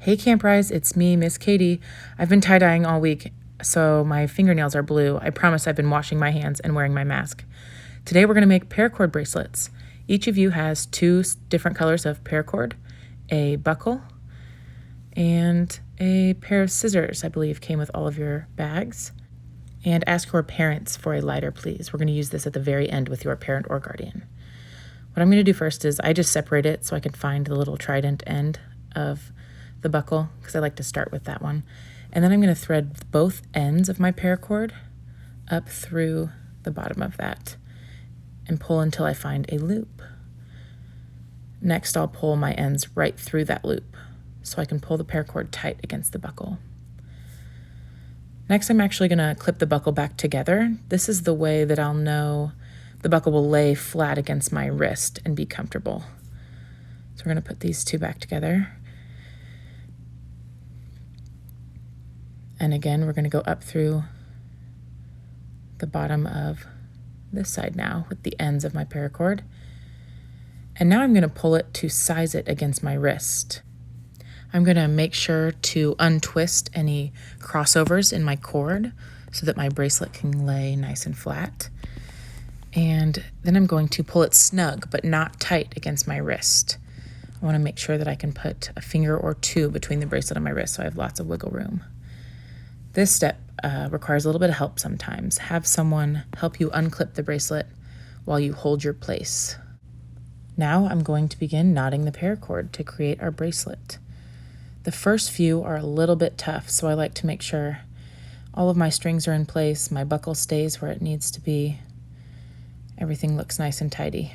Hey Camprise, it's me, Miss Katie. I've been tie-dyeing all week, so my fingernails are blue. I promise I've been washing my hands and wearing my mask. Today we're going to make paracord bracelets. Each of you has two different colors of paracord, a buckle, and a pair of scissors, I believe came with all of your bags. And ask your parents for a lighter, please. We're going to use this at the very end with your parent or guardian. What I'm going to do first is I just separate it so I can find the little trident end of the buckle, because I like to start with that one. And then I'm going to thread both ends of my paracord up through the bottom of that and pull until I find a loop. Next, I'll pull my ends right through that loop so I can pull the paracord tight against the buckle. Next, I'm actually going to clip the buckle back together. This is the way that I'll know the buckle will lay flat against my wrist and be comfortable. So we're going to put these two back together. And again, we're going to go up through the bottom of this side now with the ends of my paracord. And now I'm going to pull it to size it against my wrist. I'm going to make sure to untwist any crossovers in my cord so that my bracelet can lay nice and flat. And then I'm going to pull it snug but not tight against my wrist. I want to make sure that I can put a finger or two between the bracelet and my wrist so I have lots of wiggle room. This step requires a little bit of help sometimes. Have someone help you unclip the bracelet while you hold your place. Now I'm going to begin knotting the paracord to create our bracelet. The first few are a little bit tough, so I like to make sure all of my strings are in place, my buckle stays where it needs to be, everything looks nice and tidy.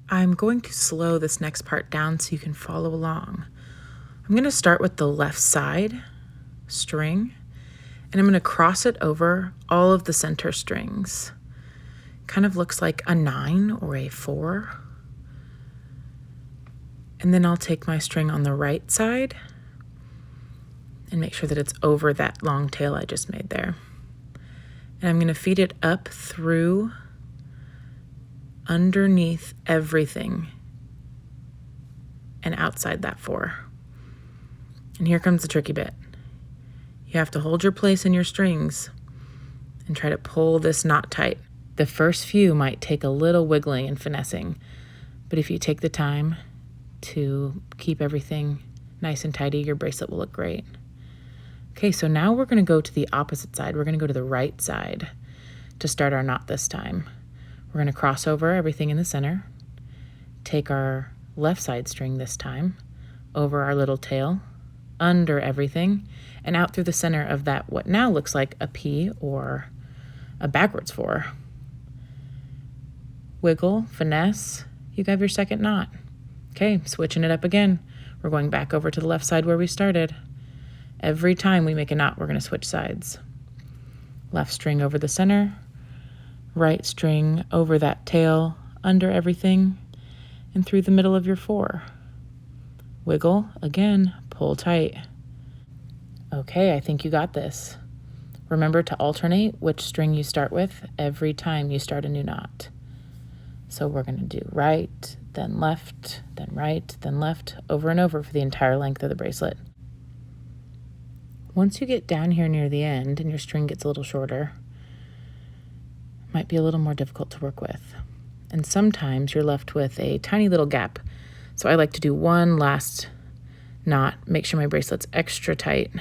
I'm going to slow this next part down so you can follow along. I'm going to start with the left side string, and I'm going to cross it over all of the center strings. Kind of looks like a 9 or a 4. And then I'll take my string on the right side and make sure that it's over that long tail I just made there. And I'm going to feed it up through underneath everything and outside that 4. And here comes the tricky bit. You have to hold your place in your strings and try to pull this knot tight. The first few might take a little wiggling and finessing, but if you take the time to keep everything nice and tidy, your bracelet will look great. Okay, so now we're going to go to the opposite side. We're going to go to the right side to start our knot this time. We're going to cross over everything in the center, take our left side string this time, over our little tail, under everything, and out through the center of that what now looks like a P or a backwards 4. Wiggle, finesse, you have your second knot. Okay, switching it up again. We're going back over to the left side where we started. Every time we make a knot, we're going to switch sides. Left string over the center, right string over that tail, under everything, and through the middle of your 4. Wiggle, again, pull tight. Okay, I think you got this. Remember to alternate which string you start with every time you start a new knot. So we're going to do right, then left, then right, then left, over and over for the entire length of the bracelet. Once you get down here near the end and your string gets a little shorter, it might be a little more difficult to work with. And sometimes you're left with a tiny little gap. So I like to do one last knot, make sure my bracelet's extra tight.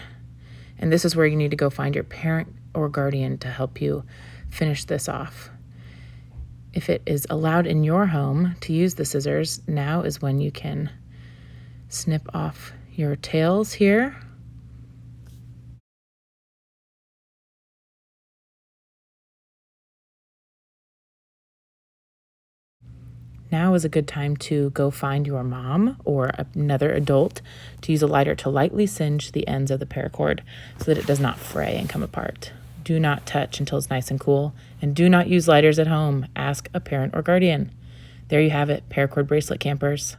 And this is where you need to go find your parent or guardian to help you finish this off. If it is allowed in your home to use the scissors, now is when you can snip off your tails here. Now is a good time to go find your mom or another adult to use a lighter to lightly singe the ends of the paracord so that it does not fray and come apart. Do not touch until it's nice and cool, and do not use lighters at home. Ask a parent or guardian. There you have it, paracord bracelet campers.